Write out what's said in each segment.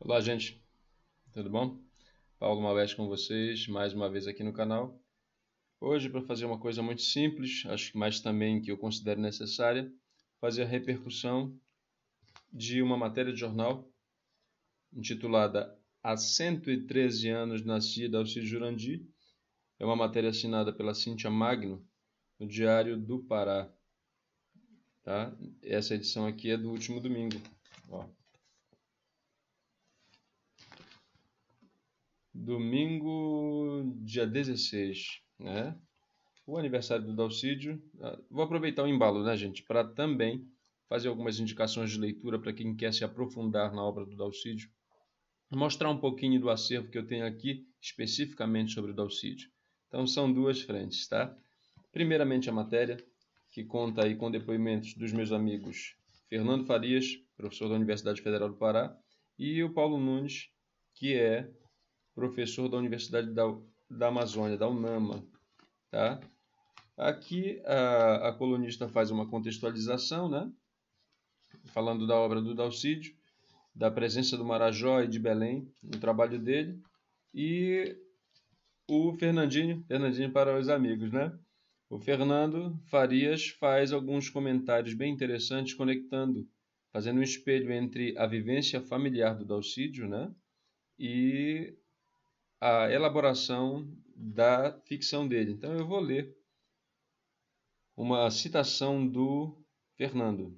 Olá, gente, tudo bom? Paulo Malveste com vocês, mais uma vez aqui no canal. Hoje, para fazer uma coisa muito simples, acho que mais também que eu considero necessária, fazer a repercussão de uma matéria de jornal intitulada Há 113 anos nascia Dalcídio Jurandir. É uma matéria assinada pela Cíntia Magno, no Diário do Pará. Tá? Essa edição aqui é do último domingo. Ó. Domingo, dia 16, né? O aniversário do Dalcídio. Vou aproveitar o embalo, né, gente, para também fazer algumas indicações de leitura para quem quer se aprofundar na obra do Dalcídio. Mostrar um pouquinho do acervo que eu tenho aqui, especificamente sobre o Dalcídio. Então, são duas frentes, tá? Primeiramente, a matéria, que conta aí com depoimentos dos meus amigos Fernando Farias, professor da Universidade Federal do Pará, e o Paulo Nunes, que é professor da Universidade da Amazônia, da UNAMA, tá? Aqui a colunista faz uma contextualização, né? Falando da obra do Dalcídio, da presença do Marajó e de Belém no trabalho dele, e o Fernandinho para os amigos, né? O Fernando Farias faz alguns comentários bem interessantes, conectando, fazendo um espelho entre a vivência familiar do Dalcídio, né? E a elaboração da ficção dele. Então eu vou ler uma citação do Fernando.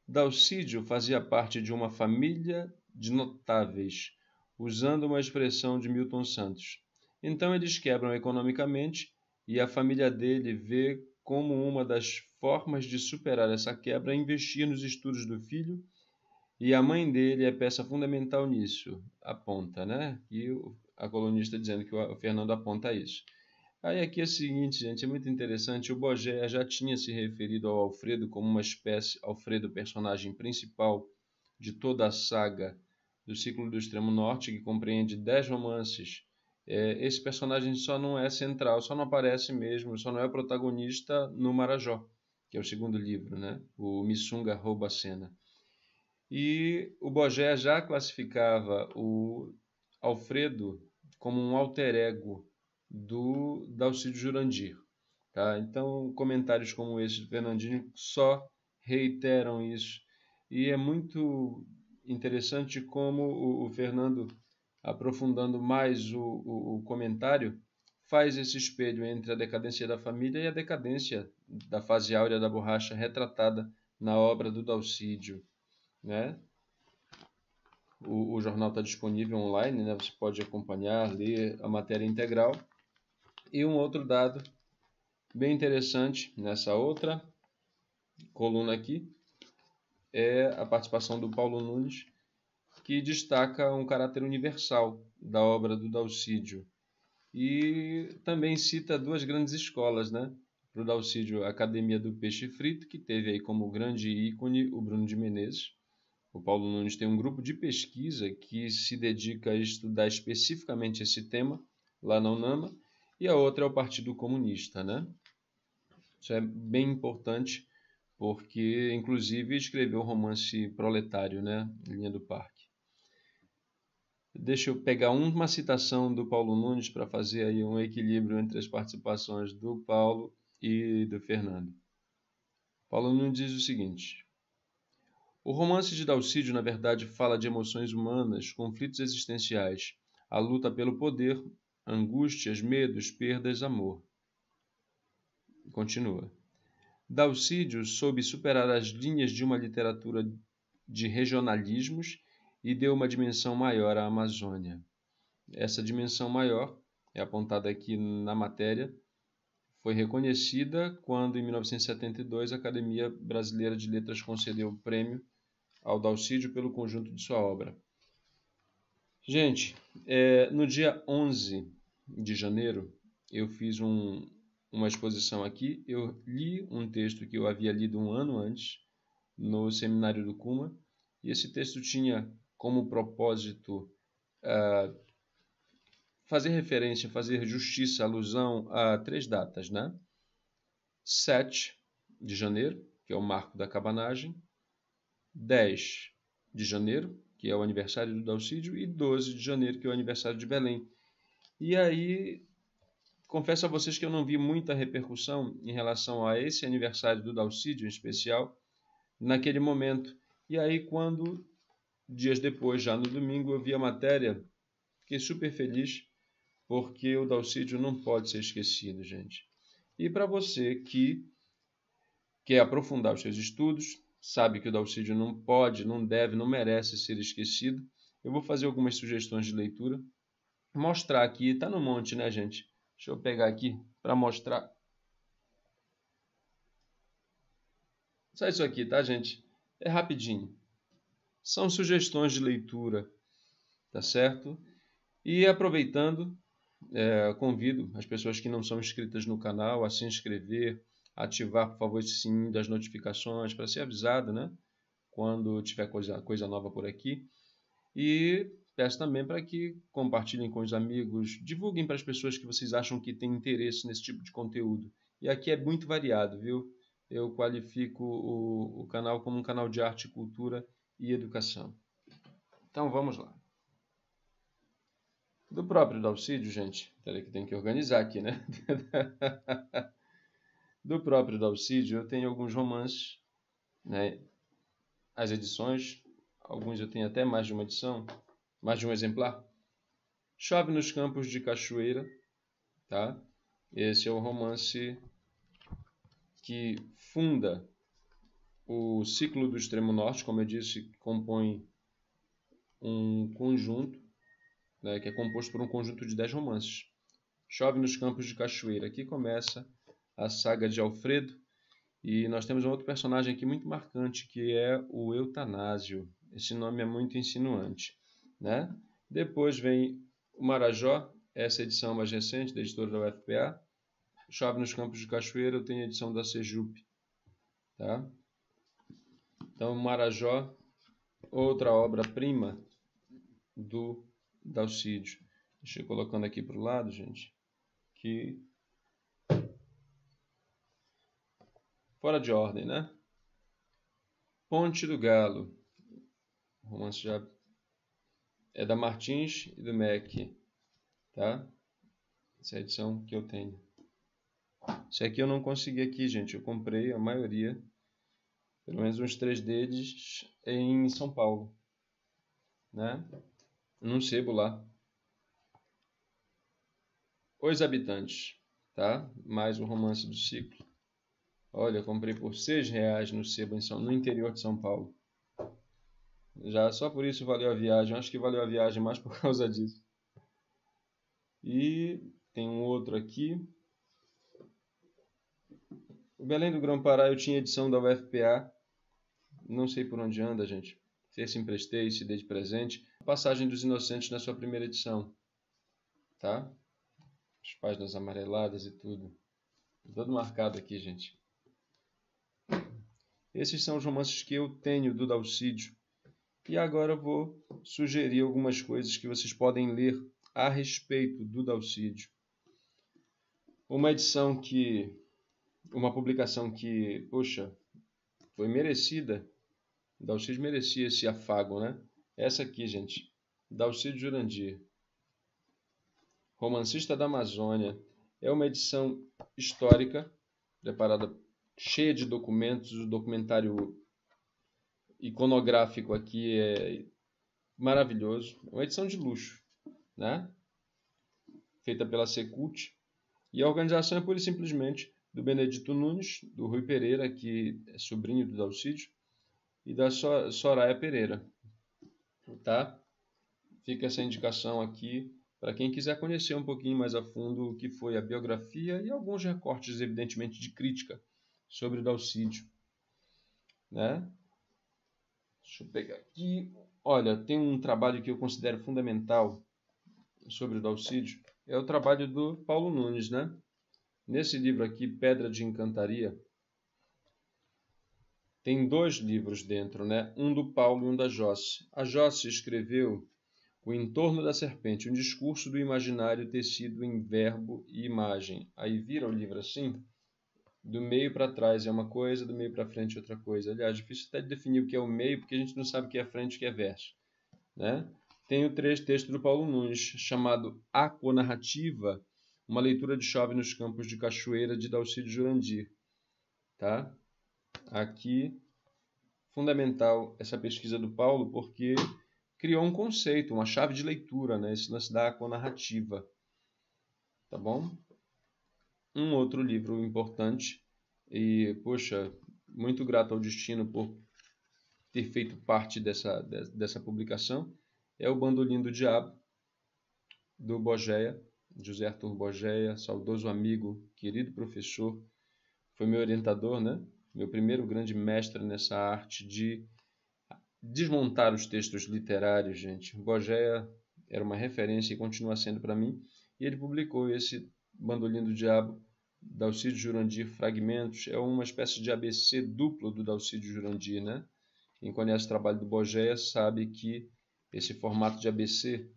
Dalcídio fazia parte de uma família de notáveis, usando uma expressão de Milton Santos. Então eles quebram economicamente e a família dele vê como uma das formas de superar essa quebra investir nos estudos do filho, e a mãe dele é peça fundamental nisso, aponta, né? E a colunista dizendo que o Fernando aponta isso. Aí aqui é o seguinte, gente, é muito interessante. O Bogé já tinha se referido ao Alfredo como uma espécie, Alfredo, personagem principal de toda a saga do Ciclo do Extremo Norte, que compreende 10 romances. Esse personagem só não é central, só não aparece mesmo, só não é protagonista no Marajó, que é o segundo livro, né? O Missunga rouba a cena. E o Bogé já classificava o Alfredo como um alter ego do Dalcídio Jurandir. Tá? Então, comentários como esse do Fernandinho só reiteram isso. E é muito interessante como o Fernando, aprofundando mais o comentário, faz esse espelho entre a decadência da família e a decadência da fase áurea da borracha retratada na obra do Dalcídio, né? O jornal está disponível online, né? Você pode acompanhar, ler a matéria integral. E um outro dado bem interessante nessa outra coluna aqui é a participação do Paulo Nunes, que destaca um caráter universal da obra do Dalcídio. E também cita duas grandes escolas, né? Para o Dalcídio, a Academia do Peixe Frito, que teve aí como grande ícone o Bruno de Menezes. O Paulo Nunes tem um grupo de pesquisa que se dedica a estudar especificamente esse tema, lá na UNAMA, e a outra é o Partido Comunista, né? Isso é bem importante, porque inclusive escreveu o romance Proletário, né? Linha do Parque. Deixa eu pegar uma citação do Paulo Nunes para fazer aí um equilíbrio entre as participações do Paulo e do Fernando. Paulo Nunes diz o seguinte: o romance de Dalcídio, na verdade, fala de emoções humanas, conflitos existenciais, a luta pelo poder, angústias, medos, perdas, amor. Continua. Dalcídio soube superar as linhas de uma literatura de regionalismos e deu uma dimensão maior à Amazônia. Essa dimensão maior, é apontada aqui na matéria, foi reconhecida quando, em 1972, a Academia Brasileira de Letras concedeu o prêmio ao Dalcídio pelo conjunto de sua obra. Gente, no dia 11 de janeiro, eu fiz uma exposição aqui. Eu li um texto que eu havia lido um ano antes, no seminário do Cuma, e esse texto tinha como propósito fazer referência, fazer justiça, alusão a três datas, né? 7 de janeiro, que é o marco da cabanagem, 10 de janeiro, que é o aniversário do Dalcídio, e 12 de janeiro, que é o aniversário de Belém. E aí, confesso a vocês que eu não vi muita repercussão em relação a esse aniversário do Dalcídio em especial, naquele momento. E aí, quando, dias depois, já no domingo, eu vi a matéria, fiquei super feliz, porque o Dalcídio não pode ser esquecido, gente. E para você que quer aprofundar os seus estudos, sabe que o Dalcídio não pode, não deve, não merece ser esquecido, eu vou fazer algumas sugestões de leitura, mostrar aqui, tá no monte, né, gente? Deixa eu pegar aqui para mostrar. Só isso aqui, tá, gente? É rapidinho. São sugestões de leitura, tá certo? E aproveitando, convido as pessoas que não são inscritas no canal a se inscrever, ativar, por favor, esse sininho das notificações para ser avisado, né? Quando tiver coisa nova por aqui. E peço também para que compartilhem com os amigos, divulguem para as pessoas que vocês acham que têm interesse nesse tipo de conteúdo. E aqui é muito variado, viu? Eu qualifico o canal como um canal de arte, cultura e educação. Então vamos lá. Do próprio Dalcídio, gente, peraí que tem que organizar aqui, né? Do próprio Dalcídio eu tenho alguns romances, né? As edições, alguns eu tenho até mais de uma edição, mais de um exemplar. Chove nos Campos de Cachoeira, tá? Esse é o romance que funda o ciclo do Extremo Norte, como eu disse, compõe um conjunto, né, que é composto por um conjunto de 10 romances. Chove nos Campos de Cachoeira. Aqui começa a saga de Alfredo, e nós temos um outro personagem aqui muito marcante, que é o Eutanásio. Esse nome é muito insinuante, né? Depois vem o Marajó, essa edição mais recente, da editora da UFPA. Chove nos Campos de Cachoeira, eu tenho a edição da Sejup, tá? Então, Marajó, outra obra-prima do Dalcídio. Deixa eu ir colocando aqui para o lado, gente, que fora de ordem, né? Ponte do Galo, o romance já é da Martins e do Mac, tá? Essa é a edição que eu tenho. Esse aqui eu não consegui aqui, gente. Eu comprei a maioria, pelo menos uns 3 deles, em São Paulo, né? Num sebo lá. Os Habitantes, tá? Mais um romance do ciclo. Olha, eu comprei por R$6 no sebo no interior de São Paulo. Já só por isso valeu a viagem. Eu acho que valeu a viagem mais por causa disso. E tem um outro aqui. O Belém do Grão-Pará eu tinha edição da UFPA. Não sei por onde anda, gente. Se emprestei, se dei de presente. Passagem dos Inocentes na sua primeira edição. Tá? As páginas amareladas e tudo. Todo marcado aqui, gente. Esses são os romances que eu tenho do Dalcídio. E agora eu vou sugerir algumas coisas que vocês podem ler a respeito do Dalcídio. Uma publicação que, poxa, foi merecida. Dalcídio merecia esse afago, né? Essa aqui, gente. Dalcídio Jurandir, Romancista da Amazônia. É uma edição histórica, preparada, cheia de documentos. O documentário iconográfico aqui é maravilhoso. É uma edição de luxo, né? Feita pela Secult. E a organização é pura e simplesmente do Benedito Nunes, do Rui Pereira, que é sobrinho do Dalcídio, e da Soraya Pereira. Tá? Fica essa indicação aqui para quem quiser conhecer um pouquinho mais a fundo o que foi a biografia e alguns recortes, evidentemente, de crítica sobre o Dalcídio. Né? Deixa eu pegar aqui. Olha, tem um trabalho que eu considero fundamental sobre o Dalcídio, é o trabalho do Paulo Nunes, né? Nesse livro aqui, Pedra de Encantaria, tem 2 livros dentro, né? Um do Paulo e um da Josse. A Josse escreveu O Entorno da Serpente, um discurso do imaginário tecido em verbo e imagem. Aí vira o livro assim, do meio para trás é uma coisa, do meio para frente é outra coisa. Aliás, difícil até de definir o que é o meio, porque a gente não sabe o que é frente e o que é verso. né? Tem o texto do Paulo Nunes, chamado Aquanarrativa, uma leitura de Chove nos Campos de Cachoeira, de Dalcídio Jurandir. Tá? Aqui, fundamental essa pesquisa do Paulo, porque criou um conceito, uma chave de leitura, né? Esse lance da aquanarrativa. Tá bom? Um outro livro importante, e, poxa, muito grato ao destino por ter feito parte dessa publicação, é o Bandolim do Diabo, do Bogeia, José Arthur Bogeia, saudoso amigo, querido professor, foi meu orientador, né? Meu primeiro grande mestre nessa arte de desmontar os textos literários, gente. Bogeia era uma referência e continua sendo para mim, e ele publicou esse Bandolim do Diabo, Dalcídio Jurandir Fragmentos, é uma espécie de ABC duplo do Dalcídio Jurandir, né? Quem conhece o trabalho do Bogeia sabe que esse formato de ABC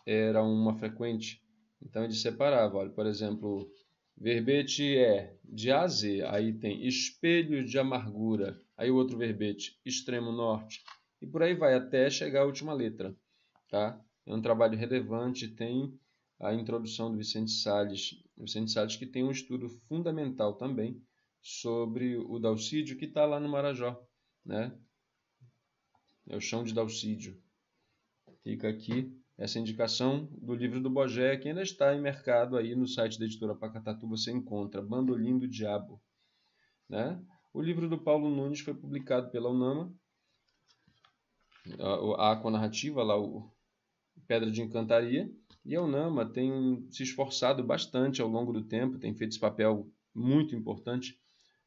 era uma frequente. Então ele separava, olha, por exemplo, verbete é de A a Z, aí tem espelho de amargura, aí o outro verbete, extremo norte, e por aí vai até chegar à última letra, tá? É um trabalho relevante, tem a introdução do Vicente Salles que tem um estudo fundamental também sobre o Dalcídio, que está lá no Marajó, né? É o chão de Dalcídio. Fica aqui essa indicação do livro do Bogeia, que ainda está em mercado aí no site da editora Pacatatu, você encontra Bandolim do Diabo, né? O livro do Paulo Nunes foi publicado pela UNAMA, a aquanarrativa, lá o Pedra de Encantaria, e a UNAMA tem se esforçado bastante ao longo do tempo, tem feito esse papel muito importante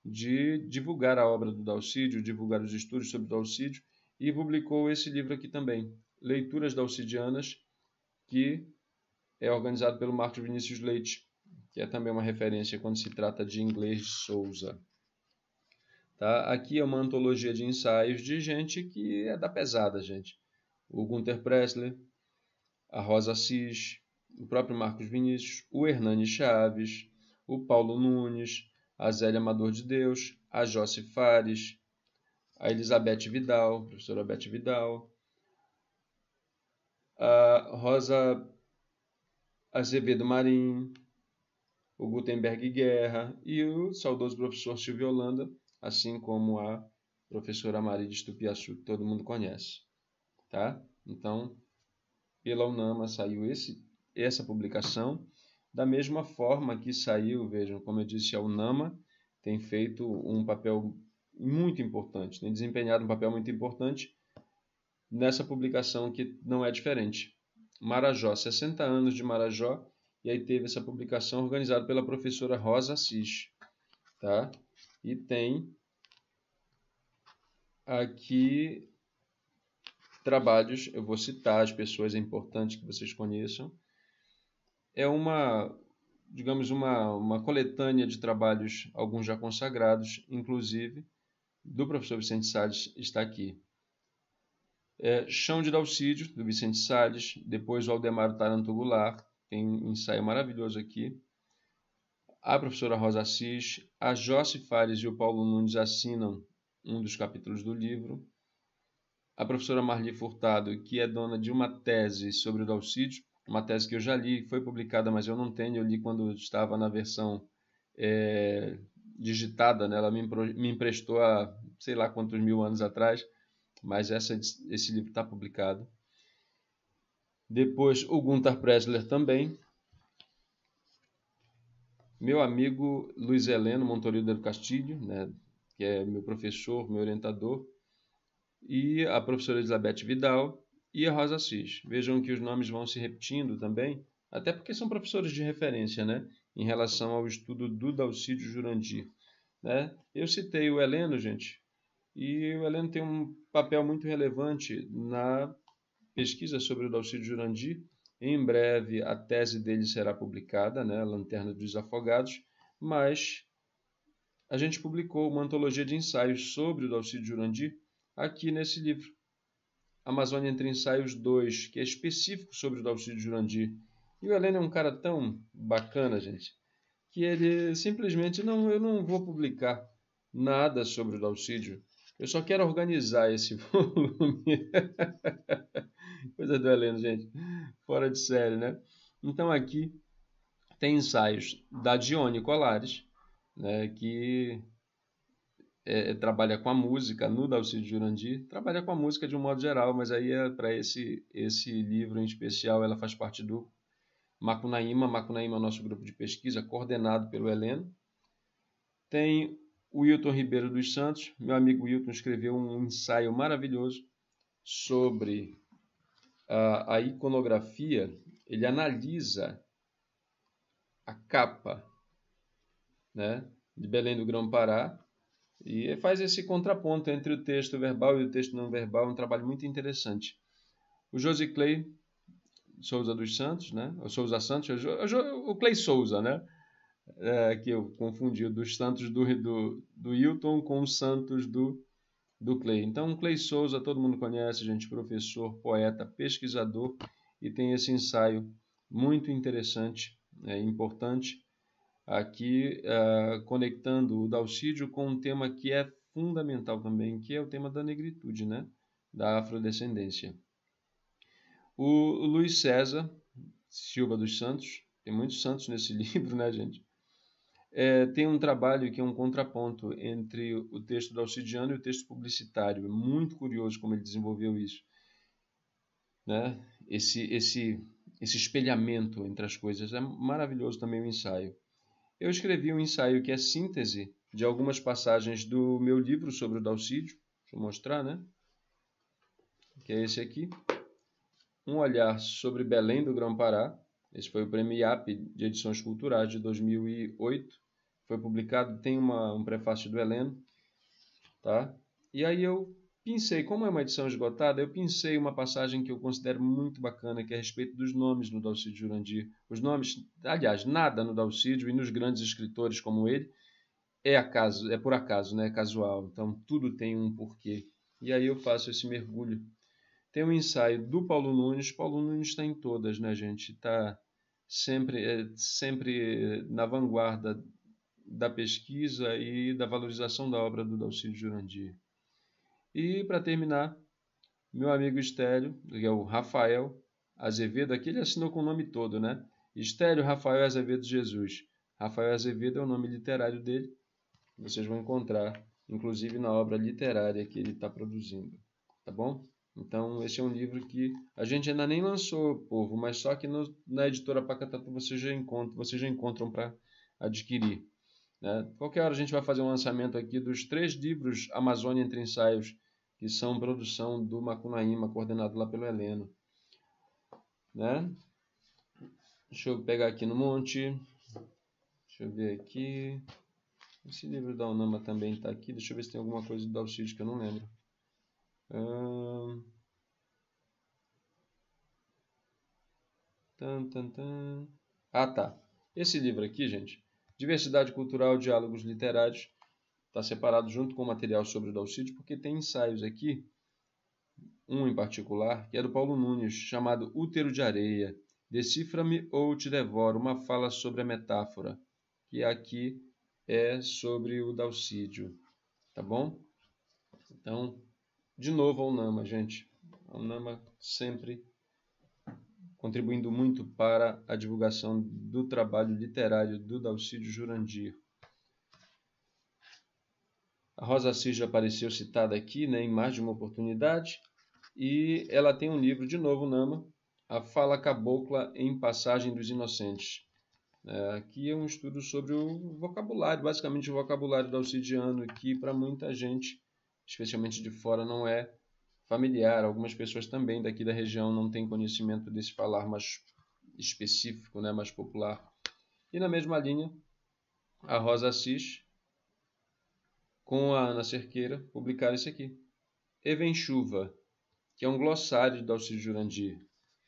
de divulgar a obra do Dalcídio, divulgar os estudos sobre o Dalcídio, e publicou esse livro aqui também, Leituras Dalcidianas, que é organizado pelo Marcos Vinícius Leite, que é também uma referência quando se trata de inglês de Souza. Tá? Aqui é uma antologia de ensaios de gente que é da pesada, gente. O Gunther Pressler, a Rosa Assis, o próprio Marcos Vinícius, o Hernani Chaves, o Paulo Nunes, a Zélia Amador de Deus, a Josse Fares, a Elizabeth Vidal, a professora Beth Vidal, a Rosa Azevedo Marim, o Gutenberg Guerra e o saudoso professor Silvio Holanda, assim como a professora Maria de Estupiaçu, que todo mundo conhece. Tá? Então, pela UNAMA saiu essa publicação, da mesma forma que saiu, vejam, como eu disse, a UNAMA tem feito um papel muito importante, tem desempenhado um papel muito importante nessa publicação que não é diferente. Marajó, 60 anos de Marajó, e aí teve essa publicação organizada pela professora Rosa Assis, tá? E tem aqui trabalhos, eu vou citar as pessoas, é importante que vocês conheçam. É digamos, uma coletânea de trabalhos, alguns já consagrados, inclusive, do professor Vicente Salles está aqui. Chão de Dalcídio, do Vicente Salles, depois o Aldemaro Taranto Goulart, tem um ensaio maravilhoso aqui. A professora Rosa Assis, a Josse Fares e o Paulo Nunes assinam um dos capítulos do livro. A professora Marli Furtado, que é dona de uma tese sobre o Dalcídio, uma tese que eu já li, foi publicada, mas eu não tenho, eu li quando estava na versão digitada, né? Ela me emprestou há sei lá quantos mil anos atrás, mas esse livro está publicado. Depois o Gunther Pressler também. Meu amigo Luiz Heleno Montorillo del Castillo, né, que é meu professor, meu orientador, e a professora Elizabeth Vidal e a Rosa Assis. Vejam que os nomes vão se repetindo também, até porque são professores de referência, né, em relação ao estudo do Dalcídio Jurandir. Né? Eu citei o Heleno, gente, e o Heleno tem um papel muito relevante na pesquisa sobre o Dalcídio Jurandir. Em breve a tese dele será publicada, né, Lanterna dos Afogados, mas a gente publicou uma antologia de ensaios sobre o Dalcídio Jurandir aqui nesse livro, Amazônia Entre Ensaios 2, que é específico sobre o Dalcídio Jurandir. E o Heleno é um cara tão bacana, gente, que ele simplesmente eu não vou publicar nada sobre o Dalcídio, Eu só quero organizar esse volume. Coisa do Heleno, gente. Fora de série, né? Então aqui tem ensaios da Dione Colares, né, que trabalha com a música no Dalcídio Jurandir, trabalha com a música de um modo geral, mas aí para esse livro em especial ela faz parte do Macunaíma. Macunaíma é o nosso grupo de pesquisa, coordenado pelo Heleno. Tem o Wilton Ribeiro dos Santos, meu amigo Wilton escreveu um ensaio maravilhoso sobre a iconografia. Ele analisa a capa, né, de Belém do Grão-Pará e faz esse contraponto entre o texto verbal e o texto não verbal, um trabalho muito interessante. O Josiclei Souza dos Santos, né, o Souza Santos, o Clay Souza, né, que eu confundi dos Santos do Hilton com os Santos do Clay. Então, o Clay Souza, todo mundo conhece, gente, professor, poeta, pesquisador, e tem esse ensaio muito interessante, importante, aqui conectando o Dalcídio com um tema que é fundamental também, que é o tema da negritude, né? Da afrodescendência. O Luiz César Silva dos Santos, tem muitos santos nesse livro, né, gente? Tem um trabalho que é um contraponto entre o texto dalcidiano e o texto publicitário. É muito curioso como ele desenvolveu isso, né? Esse espelhamento entre as coisas. É maravilhoso também o ensaio. Eu escrevi um ensaio que é síntese de algumas passagens do meu livro sobre o Dalcídio. Deixa eu mostrar, né? Que é esse aqui. Um olhar sobre Belém do Grão-Pará. Esse foi o Prêmio IAP de Edições Culturais de 2008. Foi publicado, tem um prefácio do Heleno, tá? E aí eu pincei, como é uma edição esgotada, eu pincei uma passagem que eu considero muito bacana, que é a respeito dos nomes no Dalcídio Jurandir. Os nomes, aliás, nada no Dalcídio e nos grandes escritores como ele é por acaso, né? É casual. Então tudo tem um porquê. E aí eu faço esse mergulho. Tem um ensaio do Paulo Nunes. Paulo Nunes está em todas, né, gente? Está sempre na vanguarda da pesquisa e da valorização da obra do Dalcídio Jurandir. E, para terminar, meu amigo Estélio, que é o Rafael Azevedo, aqui ele assinou com o nome todo, né? Estélio Rafael Azevedo Jesus. Rafael Azevedo é o nome literário dele. Vocês vão encontrar, inclusive, na obra literária que ele está produzindo. Tá bom? Então, esse é um livro que a gente ainda nem lançou, povo, mas só que na editora Pacatatu vocês já encontram para adquirir. Né? Qualquer hora a gente vai fazer um lançamento aqui dos 3 livros Amazônia Entre Ensaios, que são produção do Macunaíma, coordenado lá pelo Heleno. Né? Deixa eu pegar aqui no monte. Deixa eu ver aqui. Esse livro da Unama também está aqui. Deixa eu ver se tem alguma coisa do Dalcídio que eu não lembro. Ah, tá. Esse livro aqui, gente, Diversidade Cultural, Diálogos Literários, está separado junto com o material sobre o Dalcídio, porque tem ensaios aqui, um em particular, que é do Paulo Nunes, chamado Útero de Areia, Decifra-me ou te devoro, uma fala sobre a metáfora, que aqui é sobre o Dalcídio, tá bom? Então, de novo a Unama, gente. A Unama sempre contribuindo muito para a divulgação do trabalho literário do Dalcídio Jurandir. A Rosa Assis já apareceu citada aqui, né, em mais de uma oportunidade, e ela tem um livro, de novo, Nama, A Fala Cabocla em Passagem dos Inocentes. Aqui é um estudo sobre o vocabulário, basicamente o vocabulário dalcidiano, que para muita gente, especialmente de fora, não é familiar. Algumas pessoas também daqui da região não têm conhecimento desse falar mais específico, né, mais popular. E na mesma linha, a Rosa Assis com a Ana Cerqueira publicaram isso aqui. Evenchuva, que é um glossário de Dalcídio Jurandir.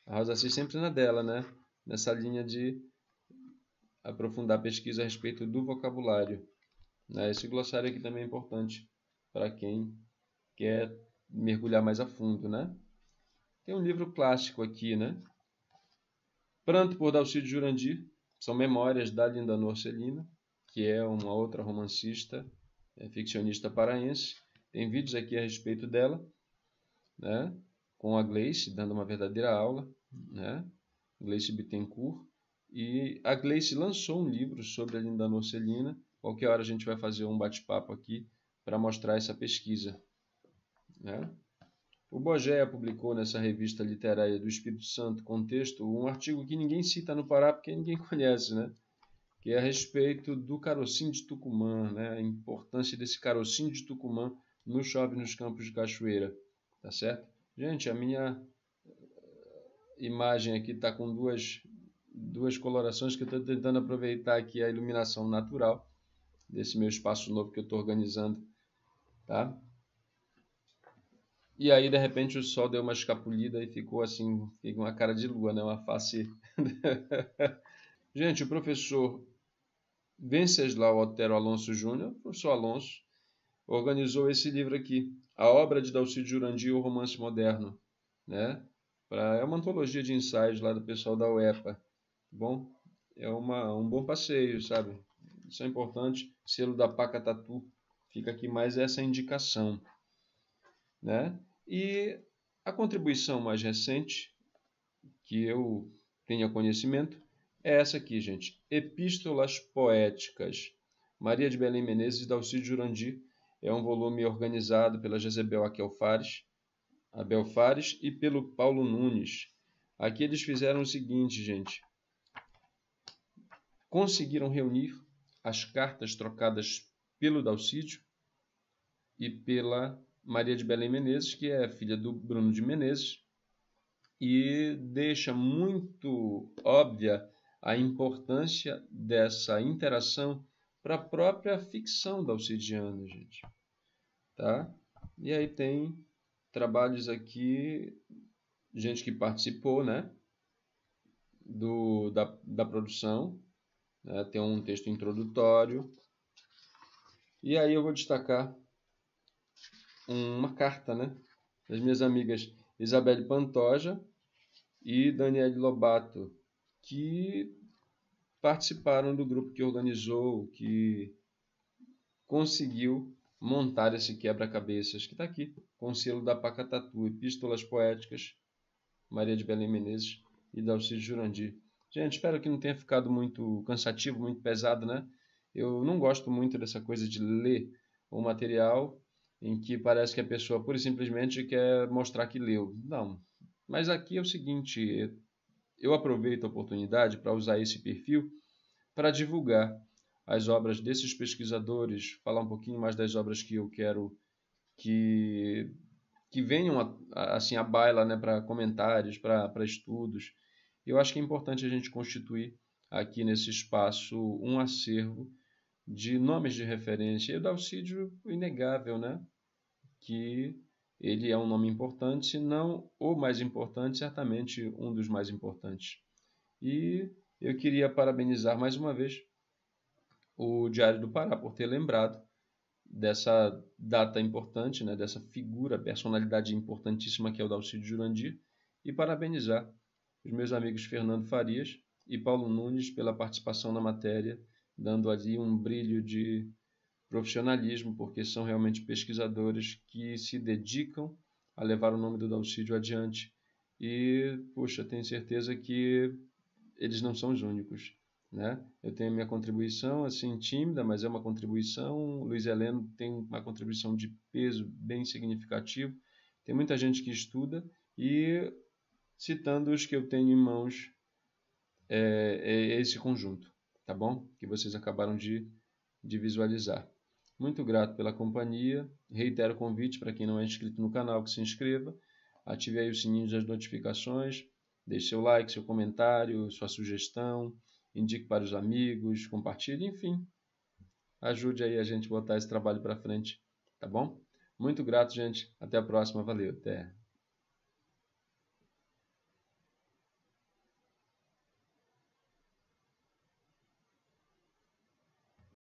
A Rosa Assis sempre na dela, né? Nessa linha de aprofundar a pesquisa a respeito do vocabulário. Esse glossário aqui também é importante para quem quer mergulhar mais a fundo, né? Tem um livro clássico aqui, né? Pranto por Dalcídio Jurandir, são memórias da Linda Norcelina, que é uma outra romancista, ficcionista paraense. Tem vídeos aqui a respeito dela, né? Com a Gleice, dando uma verdadeira aula, né? Gleice Bittencourt. E a Gleice lançou um livro sobre a Lindanor Celina. Qualquer hora a gente vai fazer um bate-papo aqui para mostrar essa pesquisa, né? O Bogéia publicou nessa revista literária do Espírito Santo Contexto um artigo que ninguém cita no Pará porque ninguém conhece, né? Que é a respeito do carocinho de Tucumã, né? A importância desse carocinho de Tucumã no Chove nos Campos de Cachoeira, tá certo? Gente, a minha imagem aqui está com duas colorações que eu estou tentando aproveitar aqui a iluminação natural desse meu espaço novo que eu estou organizando, tá? E aí, de repente, o sol deu uma escapulida e ficou assim, com uma cara de lua, né? Uma face... Gente, o professor Venceslau Otero Alonso Júnior, professor Alonso, organizou esse livro aqui, A Obra de Dalcídio Jurandir, o Romance Moderno, né? É uma antologia de ensaios lá do pessoal da UEPA. Bom, é um bom passeio, sabe? Isso é importante. Selo da Pacatatu. Fica aqui mais essa indicação, né? E a contribuição mais recente, que eu tenha conhecimento, é essa aqui, gente. Epístolas Poéticas. Maria de Belém Menezes e Dalcídio Jurandir. É um volume organizado pela Jezebel Abel Fares e pelo Paulo Nunes. Aqui eles fizeram o seguinte, gente. Conseguiram reunir as cartas trocadas pelo Dalcídio e pela Maria de Belém Menezes, que é filha do Bruno de Menezes, e deixa muito óbvia a importância dessa interação para a própria ficção dalcidiana, gente. Tá? E aí tem trabalhos aqui, gente que participou, né, da produção, né, tem um texto introdutório, e aí eu vou destacar uma carta, né, das minhas amigas Isabelle Pantoja e Daniele Lobato, que participaram do grupo que organizou, que conseguiu montar esse quebra-cabeças, que está aqui, com o selo da Pacatatu, Epístolas Poéticas, Maria de Belém Menezes e Dalcídio Jurandir. Gente, espero que não tenha ficado muito cansativo, muito pesado, né? Eu não gosto muito dessa coisa de ler um material em que parece que a pessoa pura e simplesmente quer mostrar que leu. Não. Mas aqui é o seguinte, eu aproveito a oportunidade para usar esse perfil para divulgar as obras desses pesquisadores, falar um pouquinho mais das obras que eu quero que venham assim à baila, né, para comentários, para estudos. Eu acho que é importante a gente constituir aqui nesse espaço um acervo de nomes de referência. E o Dalcídio, inegável, né, que ele é um nome importante, se não o mais importante, certamente um dos mais importantes. E eu queria parabenizar mais uma vez o Diário do Pará por ter lembrado dessa data importante, né, dessa figura, personalidade importantíssima que é o Dalcídio Jurandir, e parabenizar os meus amigos Fernando Farias e Paulo Nunes pela participação na matéria, dando ali um brilho de profissionalismo, porque são realmente pesquisadores que se dedicam a levar o nome do Dalcídio adiante. E, puxa, tenho certeza que eles não são os únicos, né? Eu tenho a minha contribuição, assim, tímida, mas é uma contribuição. O Luiz Heleno tem uma contribuição de peso bem significativo. Tem muita gente que estuda e, citando os que eu tenho em mãos, é esse conjunto, tá bom? Que vocês acabaram de visualizar. Muito grato pela companhia. Reitero o convite para quem não é inscrito no canal que se inscreva. Ative aí o sininho das notificações. Deixe seu like, seu comentário, sua sugestão. Indique para os amigos, compartilhe, enfim. Ajude aí a gente a botar esse trabalho para frente, tá bom? Muito grato, gente. Até a próxima. Valeu. Até.